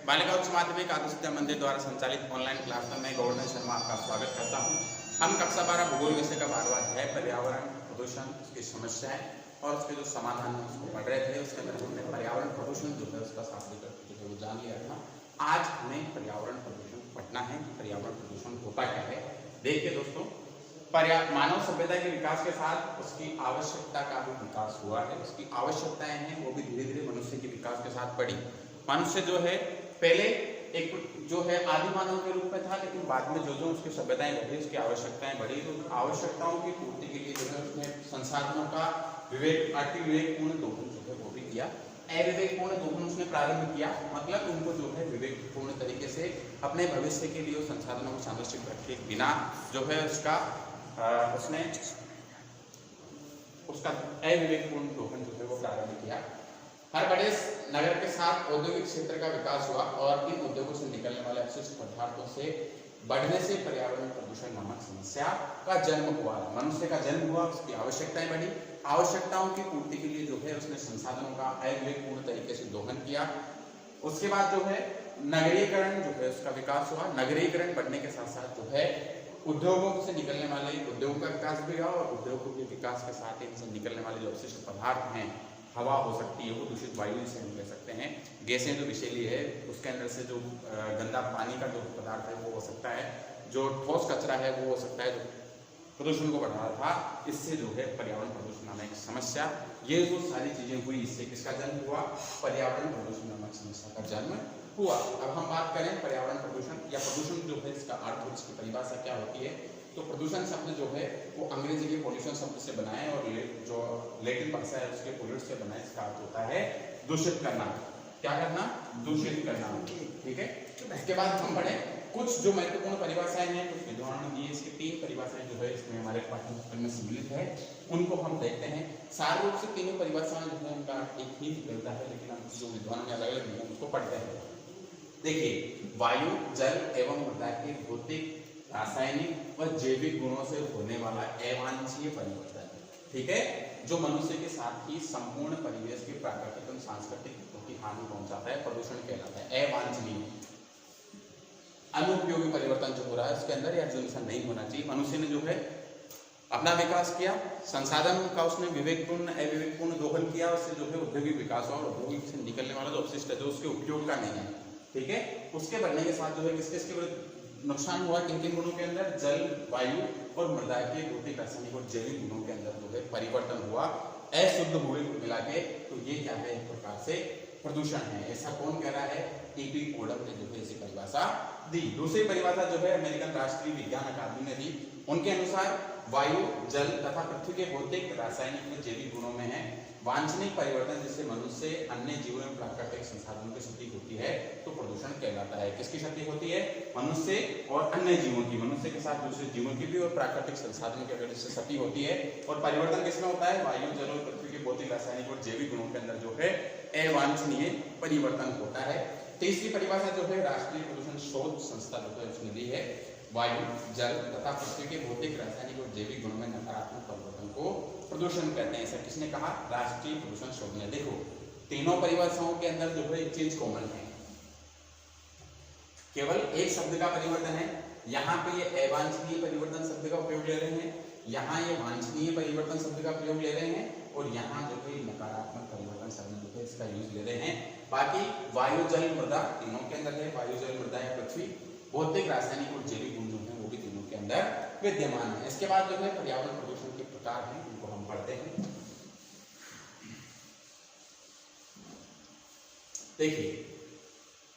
बालिका उच्च माध्यमिक आदर्श विद्या मंदिर द्वारा संचालित ऑनलाइन क्लास में मैं गौरव शर्मा आपका स्वागत करता हूं। हम कक्षा 12 भूगोल विषय का 12वां अध्याय पर्यावरण प्रदूषण, उसकी समस्याएं और उसके जो समाधान है उसको पढ़ रहे थे। उसके अंदर हमने पर्यावरण प्रदूषण जो है उसका शास्त्रीय जो है जान लिया था। आज हमें पर्यावरण प्रदूषण पढ़ना है कि पर्यावरण प्रदूषण होता क्या है। देखिए दोस्तों, मानव सभ्यता के विकास के साथ उसकी आवश्यकता का भी विकास हुआ है। उसकी आवश्यकताएं हैं वो भी धीरे धीरे मनुष्य के विकास के साथ बढ़ी। मनुष्य जो है पहले एक जो है आदि मानव के रूप में था, लेकिन बाद में जो जो उसकी सभ्यताएं बढ़ी, उसकी आवश्यकताएं बढ़ी, तो आवश्यकताओं की पूर्ति के लिए जो है उसने संसाधनों का अति विवेकपूर्ण दोहन जो है वो भी किया। अविवेकपूर्ण दोहन उसने प्रारंभ किया, मतलब उनको जो है विवेकपूर्ण तरीके से अपने भविष्य के लिए संसाधनों को संरक्षित रखे बिना जो है उसने उसका अविवेकपूर्ण दोहन जो है वो प्रारंभ किया। हर बड़े नगर के साथ औद्योगिक क्षेत्र का विकास हुआ और इन उद्योगों से निकलने वाले अपशिष्ट पदार्थों से बढ़ने से पर्यावरण प्रदूषण नामक समस्या का जन्म हुआ। मनुष्य का जन्म हुआ, उसकी आवश्यकताएं बढ़ी, आवश्यकताओं की पूर्ति के लिए जो है उसने संसाधनों का अविवेकपूर्ण तरीके से दोहन किया। उसके बाद जो है नगरीकरण जो है उसका विकास हुआ। नगरीकरण बढ़ने के साथ साथ जो है उद्योगों से निकलने वाले उद्योगों का विकास भी हुआ और उद्योगों के विकास के साथ इनसे निकलने वाले जो अपशिष्ट पदार्थ हैं, हवा हो सकती है, वो दूषित वायु से हम कह सकते हैं, गैसें जो विषैली है, उसके अंदर से जो गंदा पानी का जो पदार्थ है वो हो सकता है, जो ठोस कचरा है वो हो सकता है, जो प्रदूषण को बढ़ा रहा था। इससे जो है पर्यावरण प्रदूषण नामक समस्या, ये जो सारी चीजें हुई, इससे किसका जन्म हुआ? पर्यावरण प्रदूषण नामक समस्या का जन्म हुआ। अब हम बात करें पर्यावरण प्रदूषण या प्रदूषण जो है इसका अर्थ और इसकी परिभाषा क्या होती है। तो प्रदूषण शब्द जो है वो अंग्रेजी के पोल्यूशन शब्द से बना है और जो लैटिन भाषा है उसके पोल्यूट से बना है। इसका अर्थ होता है दूषित करना। क्या करना? दूषित करना। ठीक है। इसके बाद हम पढ़े कुछ जो महत्वपूर्ण परिभाषाएं हैं, कुछ विद्वानों ने दी। इसकी 3 परिभाषाएं जो है इसमें हमारे पाठ्यपुस्तक में सम्मिलित है, उनको हम देखते हैं। सार रूप से तीनों परिभाषाएं जो है उनका एक ही निकलता है, लेकिन हम जो विद्वानों ने अलग अलग दिए उसको पढ़ते हैं। देखिए, वायु, जल एवं मृदा के भौतिक, रासायनिक व जैविक गुणों से होने वाला अवांछनीय परिवर्तन, ठीक है, जो मनुष्य के साथ ही संपूर्ण परिवेश की प्राकृतिक एवं सांस्कृतिक हितों की हानि पहुंचाता है, प्रदूषण कहलाता है। अवांछनीय, अनुपयोगी परिवर्तन जो हो रहा है उसके अंदर, या जो इंसान नहीं होना चाहिए। मनुष्य ने जो है अपना विकास किया, संसाधन का उसने विवेकपूर्ण अविवेकपूर्ण दोहन किया, उससे जो है औद्योगिक विकास हुआ और औद्योगिक से निकलने वाला जो अपशिष्ट है जो उसके उपयोग का नहीं है, ठीक है, उसके बढ़ने के साथ जो है किसके नुकसान हुआ? किन किन गुणों के अंदर? जल, वायु और मृदा के भौतिक, रासायनिक और जैविक गुणों के अंदर जो है परिवर्तन हुआ, अशुद्ध हुए मिला के। तो ये क्या है? एक प्रकार से प्रदूषण है। ऐसा कौन कह रहा है? टी.पी. कोडम ने जो है ऐसी परिभाषा दी। दूसरी परिभाषा जो है अमेरिकन राष्ट्रीय विज्ञान अकादमी ने दी। उनके अनुसार वायु, जल तथा पृथ्वी के भौतिक, रासायनिक व जैविक गुणों में है वांछनीय परिवर्तन जिससे मनुष्य, अन्य जीवों एवं प्राकृतिक संसाधनों की क्षति होती है तो प्रदूषण कहलाता है। किसकी क्षति होती है? मनुष्य और अन्य जीवों की। मनुष्य के साथ दूसरे जीवों की भी और प्राकृतिक संसाधनों की अगर इससे क्षति होती है। और परिवर्तन किसमें होता है? वायु, जल और पृथ्वी के भौतिक, रासायनिक और जैविक गुणों के अंदर जो है अवांछनीय परिवर्तन होता है। तीसरी परिभाषा जो है राष्ट्रीय प्रदूषण शोध संस्था जो है उसने दी है, वायु, जल तथा पृथ्वी के भौतिक, रासायनिक और जैविक गुणों में नकारात्मक परिवर्तन को प्रदूषण कहते हैं। ऐसा किसने कहा? राष्ट्रीय प्रदूषण शोध ने। देखो, तीनों परिभाषाओं के अंदर जो है एक चीज कॉमन है, केवल एक शब्द का परिवर्तन है। यहाँ पे ये अवांछनीय परिवर्तन शब्द का उपयोग ले रहे हैं, यहाँ ये वांछनीय परिवर्तन शब्द का प्रयोग ले रहे हैं, और यहाँ जो है नकारात्मक परिवर्तन शब्द जो है इसका यूज ले रहे हैं। बाकी वायु, जल, मृदा तीनों के अंदर है। वायु, जल, मृदा या पृथ्वी, भौतिक, रासायनिक और जैविक गुण जो है वो भी तीनों के अंदर विद्यमान है। इसके बाद जो है पर्यावरण प्रदूषण के प्रकार हैं, उनको हम पढ़ते हैं। देखिए,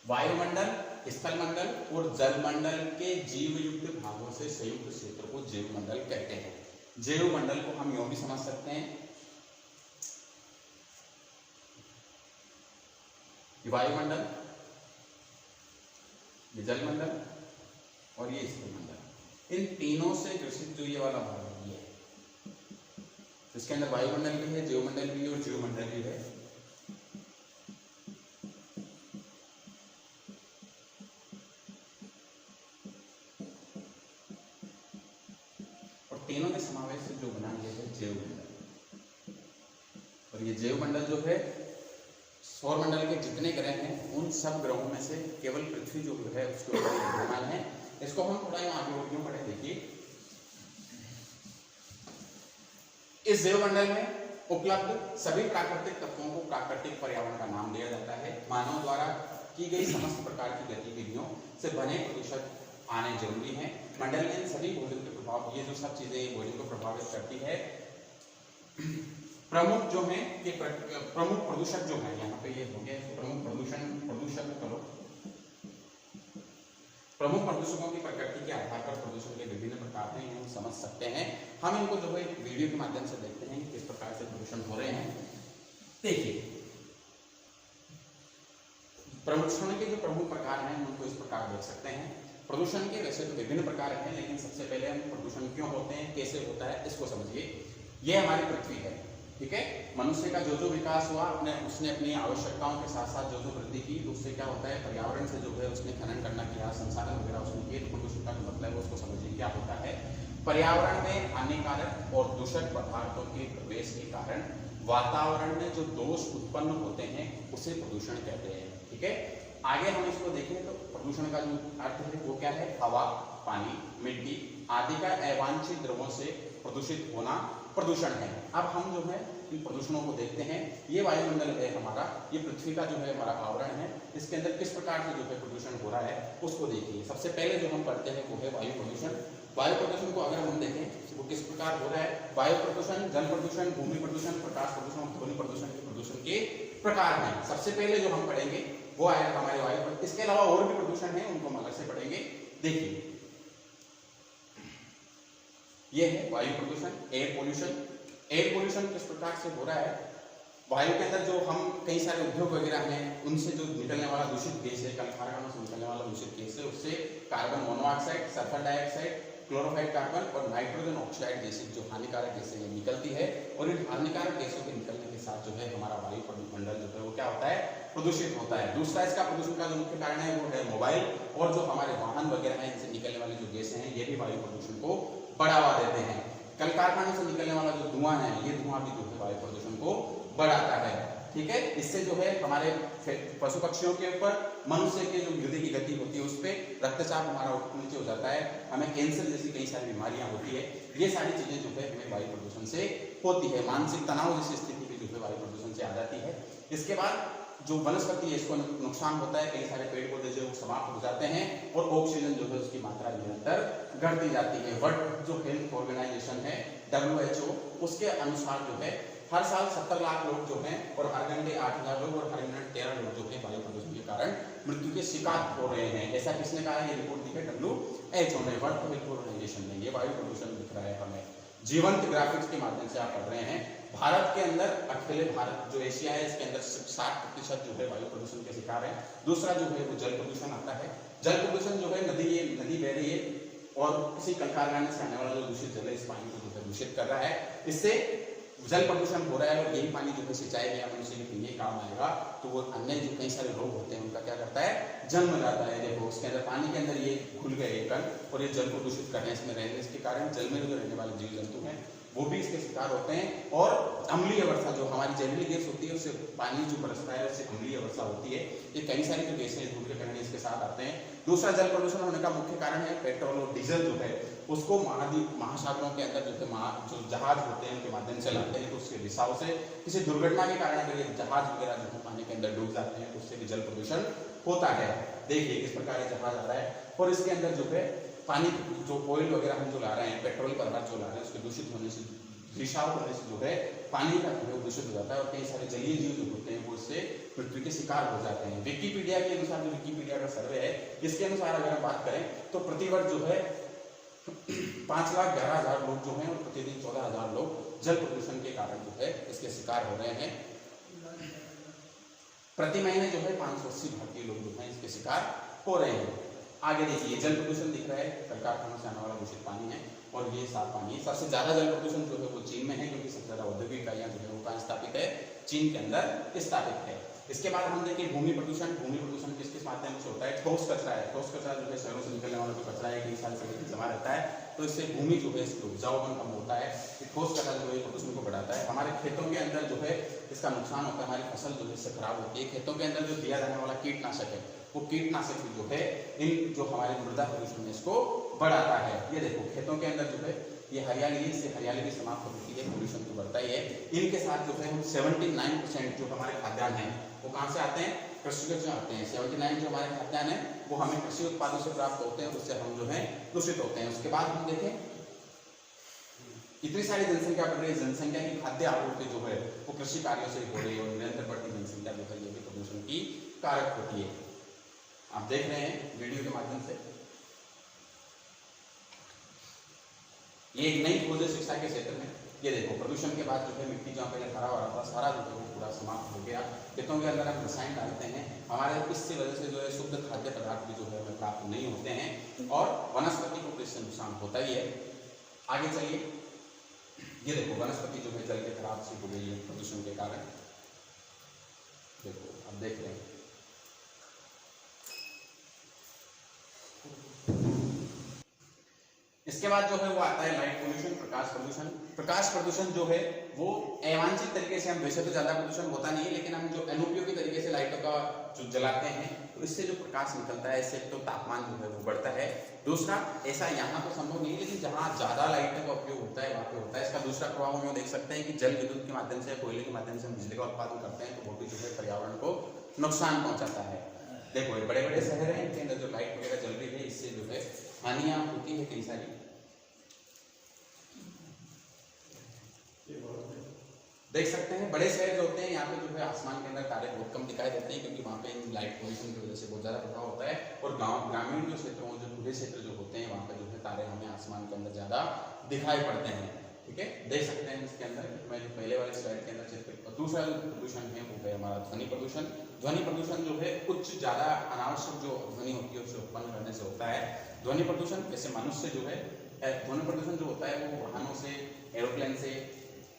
वायुमंडल, स्थलमंडल और जलमंडल के जीवयुक्त भागों से संयुक्त क्षेत्र को जैवमंडल कहते हैं। जैवमंडल को हम यूं भी समझ सकते हैं, वायुमंडल, ये जलमंडल और ये स्थलमंडल, इन तीनों से ग्रसित जो ये वाला भाग है, इसके अंदर वायुमंडल भी है, जैवमंडल भी है और जीवमंडल भी है। और तीनों के समावेश से जो बना ये है जैवमंडल। और ये जैवमंडल जो है सौरमंडल के जितने ग्रह हैं उन सब ग्रहों में से केवल पृथ्वी जो है उसके ऊपर विद्यमान है। इसको हम थोड़ा यहाँ आगे क्यों पढ़े, देखिए इस देवमंडल में उपलब्ध सभी प्राकृतिक तत्वों को प्राकृतिक पर्यावरण का नाम दिया जाता है। मानव द्वारा की गई समस्त प्रकार की गतिविधियों से बने प्रदूषक आने जरूरी हैं। मंडल में सभी भोजन के प्रभाव, ये जो सब चीजें भोजन को प्रभावित करती है। प्रमुख जो है कि प्रमुख प्रदूषक जो है यहाँ पे ये हो गया, प्रमुख प्रदूषक करो। प्रमुख प्रदूषकों की प्रकृति के आधार पर प्रदूषण के विभिन्न प्रकार हैं, हम समझ सकते हैं। हम इनको जो है वीडियो के माध्यम से देखते हैं किस प्रकार से प्रदूषण हो रहे हैं। देखिए प्रदूषण के जो प्रमुख प्रकार हैं उनको इस प्रकार देख सकते हैं। प्रदूषण के वैसे तो विभिन्न प्रकार हैं, लेकिन सबसे पहले हम प्रदूषण क्यों होते हैं, कैसे होता है, इसको समझिए। ये हमारी पृथ्वी है, ठीक है। मनुष्य का जो जो विकास हुआ उसने अपनी आवश्यकताओं के साथ साथ जो जो वृद्धि की, तो उससे क्या होता है, पर्यावरण से जो है उसने खनन करना किया, संसाधन वगैरह उसने किए। तो प्रदूषण का मतलब है उसको समझिए क्या होता है। पर्यावरण में हानिकारक और दूषित पदार्थों के प्रवेश के कारण वातावरण में जो दोष उत्पन्न होते हैं उसे प्रदूषण कहते हैं, ठीक है। आगे हम इसको देखें तो प्रदूषण का जो अर्थ है वो क्या है, हवा, पानी, मिट्टी आदि का अवांछित द्रव्यों से प्रदूषित होना प्रदूषण है। अब हम जो है इन प्रदूषणों को देखते हैं। ये वायुमंडल है हमारा, ये पृथ्वी का जो है हमारा आवरण है, इसके अंदर किस प्रकार से जो है प्रदूषण हो रहा है उसको देखिए। सबसे पहले जो हम पढ़ते हैं वो है वायु प्रदूषण। वायु प्रदूषण को अगर हम देखें वो किस प्रकार हो रहा है, वायु प्रदूषण, जल प्रदूषण, भूमि प्रदूषण, प्रकाश प्रदूषण, ध्वनि प्रदूषण के प्रदूषण के प्रकार हैं। सबसे पहले जो हम पढ़ेंगे वो आएगा हमारे वायु प्रदूषण। इसके अलावा और भी प्रदूषण है, उनको हम अलग से पढ़ेंगे। देखिए ये है वायु प्रदूषण, एयर पोल्यूशन। एयर पोल्यूशन किस प्रकार से हो रहा है, वायु के अंदर जो हम कई सारे उद्योग वगैरह हैं उनसे जो निकलने वाला दूषित गैस है, कल कारखानों से निकलने वाला दूषित गैस है, उससे कार्बन मोनोऑक्साइड, सल्फर डाइऑक्साइड, क्लोरोफाइड कार्बन और नाइट्रोजन ऑक्साइड जैसी जो हानिकारक गैसें निकलती है। और इन हानिकारक गैसों के निकलने के साथ जो है हमारा वायु मंडल जो है वो क्या होता है, प्रदूषित होता है। दूसरा इसका प्रदूषण का जो मुख्य कारण है वो है मोबाइल, और जो हमारे वाहन वगैरह हैं इनसे निकलने वाली जो गैसें हैं ये भी वायु प्रदूषण को बढ़ावा देते हैं। कल कारखानों से निकलने वाला जो धुआं है ये धुआं भी जो है वायु प्रदूषण को बढ़ाता है, ठीक है। इससे जो है हमारे पशु पक्षियों के ऊपर, मनुष्य के जो हृदय की गति होती है उस पर रक्तचाप हमारा नीचे हो जाता है, हमें कैंसर जैसी कई सारी बीमारियां होती है। ये सारी चीजें जो है हमें वायु प्रदूषण से होती है। मानसिक तनाव जैसी स्थिति भी जो है वायु प्रदूषण से आ जाती है। इसके बाद जो वनस्पति है इसको नुकसान होता है, कई सारे पेड़ पौधे जो समाप्त हो जाते हैं और ऑक्सीजन जो है उसकी मात्रा निरंतर घटती जाती है। वर्ल्ड जो हेल्थ ऑर्गेनाइजेशन है WHO, उसके अनुसार जो है हर साल 70 लाख लोग जो हैं और हर घंटे 8,000 लोग और हर मिनट 13 लोग जो है वायु प्रदूषण के कारण मृत्यु के शिकार हो रहे हैं। ऐसा किसने कहा है, ये रिपोर्ट दी है WHO ने, वर्ल्ड हेल्थ ऑर्गेनाइजेशन ने। ये वायु प्रदूषण दिख रहा है हमें, जीवंत ग्राफिक्स के माध्यम से आप पढ़ रहे हैं। भारत के अंदर, अकेले भारत जो एशिया है इसके अंदर 60% जो है वायु प्रदूषण के शिकार है। दूसरा जो है वो जल प्रदूषण आता है। जल प्रदूषण जो है नदी बह रही है और किसी कल कारखाने से आने वाला जो दूषित जल है इस पानी को जो है दूषित कर रहा है, इससे जल प्रदूषण हो रहा है। और यही पानी जो है सिंचाई या मनुष्य के पीने काम आएगा तो वो अन्य जो कई सारे रोग होते हैं उनका क्या करता है, जन्म जाता है। देखो उसके अंदर पानी के अंदर ये घुल गए कण और ये जल प्रदूषित कर रहे हैं इसमें रहने, इसके कारण जल में जो रहने वाले जीव जंतु हैं वो भी इसके शिकार होते हैं। और अम्लीय वर्षा जो हमारी जहरीली गैस होती है उससे पानी जो बरसता है उससे अम्लीय वर्षा होती है। ये कई सारी जो गैसें धूल के कारण इसके साथ आते हैं। दूसरा जल प्रदूषण होने का मुख्य कारण है पेट्रोल और डीजल जो है उसको महासागरों के अंदर जो जो जहाज होते हैं उनके माध्यम से लाते हैं, तो उसके रिसाव से किसी दुर्घटना के कारण अगर ये जहाज वगैरह जो है पानी के अंदर डूब जाते हैं तो उससे भी जल प्रदूषण होता है। देखिए किस प्रकार जहाज आ रहा है और इसके अंदर जो है पानी जो ऑयल वगैरह हम जो ला रहे हैं, पेट्रोल पदार्थ जो ला रहे हैं उसके दूषित होने से, रिसाव होने से जो है पानी का जो है दूषित हो जाता है और कई सारे जलीय जीव जो होते हैं वो इससे पृथ्वी के शिकार हो जाते हैं। विकिपीडिया के अनुसार, जो विकिपीडिया का सर्वे है इसके अनुसार अगर हम बात करें तो प्रतिवर्ष जो है 5,11,000 लोग जो हैं और प्रतिदिन 14,000 लोग जल प्रदूषण के कारण जो है इसके शिकार हो रहे हैं। प्रति महीने जो है 580 भारतीय लोग जो हैं इसके शिकार हो रहे हैं। आगे देखिए जल प्रदूषण दिख रहा है, कल कारखानों से आने वाला दूषित पानी है और ये साफ पानी है। सबसे ज्यादा जल प्रदूषण जो है वो चीन में है, क्योंकि सबसे ज्यादा औद्योगिक इकाइयां जो है वो कहाँ स्थापित है, चीन के अंदर स्थापित है। इसके बाद हम देखें भूमि प्रदूषण। भूमि प्रदूषण किस किस माध्यम से होता है? ठोस कचरा है। ठोस कचरा जो है शहरों से निकलने वाला जो कचरा है कई साल से जमा रहता है, तो इससे भूमि जो है इसकी उपजाऊपन कम होता है। ठोस कचरा जो है प्रदूषण को बढ़ाता है। हमारे खेतों के अंदर जो है इसका नुकसान होता है, हमारी फसल जो है इससे खराब होती है। खेतों के अंदर जो दिया जाने वाला कीटनाशक है वो कीटनाशक जो है इन जो हमारे मृदा प्रदूषण है इसको बढ़ाता है। ये देखो खेतों के अंदर जो है ये हरियाली से हरियाली भी समाप्त होती है, पोल्यूशन तो बढ़ता ही है। इनके साथ जो है हम 79% जो हमारे खाद्यान्न हैं वो कहाँ से आते हैं? कृषि से आते हैं। 79 जो हमारे खाद्यान्न है वो हमें कृषि उत्पादों से प्राप्त होते हैं, उससे हम जो है दूषित होते हैं। उसके बाद हम देखें इतनी सारी जनसंख्या बढ़ रही है, जनसंख्या की खाद्य आपूर्ति जो है वो कृषि कार्यों से हो रही है और निरंतर बढ़ती जनसंख्या जो है ये भी प्रदूषण की कारक होती है। आप देख रहे हैं वीडियो के माध्यम से ये एक नई खोज है शिक्षा के क्षेत्र में। ये देखो प्रदूषण के बाद जो है मिट्टी जहाँ पहले हरा भरा था सारा जो है वो पूरा समाप्त हो गया। खेतों के अंदर हम रसायन डालते हैं, हमारे इससे वजह से जो है शुद्ध खाद्य पदार्थ भी जो है हमें प्राप्त नहीं होते हैं और वनस्पति को इससे नुकसान होता ही है। आगे चलिए, ये देखो वनस्पति जो है जल के खराब से हो गई है प्रदूषण के कारण। देखो अब देख रहे हैं इसके बाद जो है वो आता है लाइट पोल्यूशन, प्रकाश प्रदूषण। प्रकाश प्रदूषण जो है वो अवांछित तरीके से, हम वैसे तो ज्यादा प्रदूषण होता नहीं है लेकिन हम जो अनुपयोगी तरीके से लाइटों का जो जलाते हैं तो इससे जो प्रकाश निकलता है इससे तो तापमान जो है वो बढ़ता है। दूसरा, ऐसा यहाँ तो संभव नहीं है लेकिन जहाँ ज्यादा लाइटों का उपयोग होता है वहाँ पे होता है। इसका दूसरा प्रभाव हम देख सकते हैं कि जल विद्युत के माध्यम से, कोयले के माध्यम से हम बिजली का उत्पादन करते हैं तो वो भी जो है पर्यावरण को नुकसान पहुंचाता है। देखो ये बड़े बड़े शहर हैं, इनके अंदर जो लाइट वगैरह जल रही है इससे जो है हानियां होती है कई सारी। देख सकते हैं बड़े शहर जो होते हैं यहाँ पे जो है आसमान के अंदर तारे बहुत कम दिखाई देते हैं क्योंकि वहाँ पे लाइट पोल्यूशन की वजह से बहुत ज़्यादा प्रभाव होता है। और ग्रामीण जो क्षेत्र जो खुले क्षेत्र जो होते हैं वहाँ पे जो है तारे हमें आसमान के अंदर ज़्यादा दिखाई पड़ते हैं। ठीक है, देख सकते हैं इसके अंदर मैं जो पहले वाले स्लाइड के अंदर चित्र। दूसरा जो प्रदूषण है वो है हमारा ध्वनि प्रदूषण। ध्वनि प्रदूषण जो है कुछ ज़्यादा अनावश्यक जो ध्वनि होती है उसे उत्पन्न करने से होता है। ध्वनि प्रदूषण जैसे मनुष्य जो है, ध्वनि प्रदूषण जो होता है वो वाहनों से, एरोप्लेन से,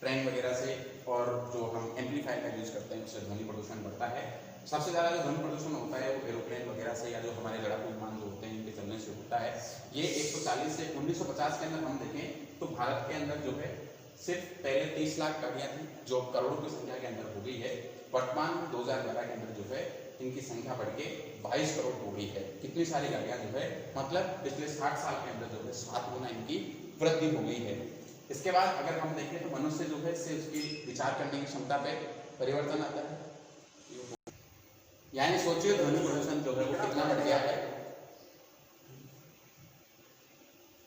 ट्रेन वगैरह से और जो हम एम्पलीफायर का यूज करते हैं उससे ध्वनि प्रदूषण बढ़ता है। सबसे ज़्यादा जो ध्वनि प्रदूषण होता है वो एरोप्लेन वगैरह से या जो हमारे लड़ाकू विमान जो होते हैं इनके चलने से होता है। ये 140 से 1950 के अंदर हम देखें तो भारत के अंदर जो है सिर्फ पहले 30 लाख गाड़ियाँ थी जो करोड़ों की संख्या के अंदर हो गई है। वर्तमान 2011 के अंदर जो है इनकी संख्या बढ़ के 22 करोड़ हो गई है। कितनी सारी गाड़ियाँ जो है मतलब पिछले 60 साल के अंदर जो है 7 गुना इनकी वृद्धि हो गई है। इसके बाद अगर हम देखें तो मनुष्य जो है इससे उसकी विचार करने की क्षमता पे परिवर्तन आता है। यानी सोचिए ध्वनि प्रदूषण जो है वो कितना बढ़ गया है।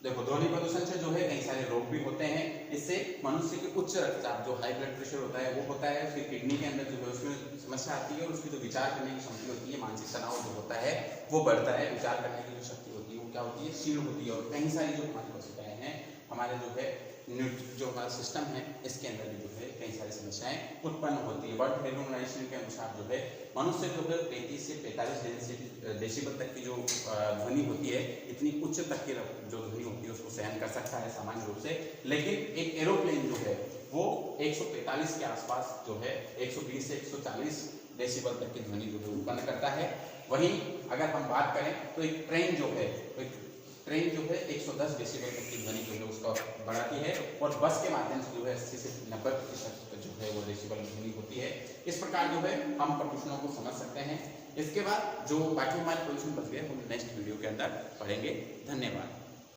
देखो ध्वनि प्रदूषण से जो है कई सारे रोग भी होते हैं। इससे मनुष्य की उच्च रक्तचाप जो हाई ब्लड प्रेशर होता है वो होता है, उसकी किडनी के अंदर जो है उसमें समस्या आती है और उसकी जो विचार करने की क्षमता होती है, मानसिक तनाव जो होता है वो बढ़ता है। विचार करने की जो शक्ति होती है वो क्या होती है, क्षीण होती है। और कई सारी जो हमारी कोशिकाएं हैं, हमारे जो है जो हमारा सिस्टम है इसके अंदर भी जो है कई सारी समस्याएं उत्पन्न होती है। वर्ल्ड हेल्थ ऑर्गेनाइजेशन के अनुसार जो है मनुष्य जो है 35 से 45 डेसिबल तक की जो ध्वनि होती है, इतनी उच्च तक की जो ध्वनि होती है उसको सहन कर सकता है सामान्य रूप से। लेकिन एक एरोप्लेन जो है वो 145 के आसपास जो है 120 से 140 डेसिबल तक की ध्वनि जो है उत्पन्न करता है। वहीं अगर हम बात करें तो एक ट्रेन जो है 110 डेसिबल तक की ध्वनि जो है उसका बढ़ाती है और बस के माध्यम से जो है 80 से 90% जो है वो डेसिबल ध्वनि होती है। इस प्रकार जो है हम प्रदूषणों को समझ सकते हैं। इसके बाद जो बाकी हमारे प्रदूषण बच गए वो नेक्स्ट वीडियो के अंदर पढ़ेंगे। धन्यवाद।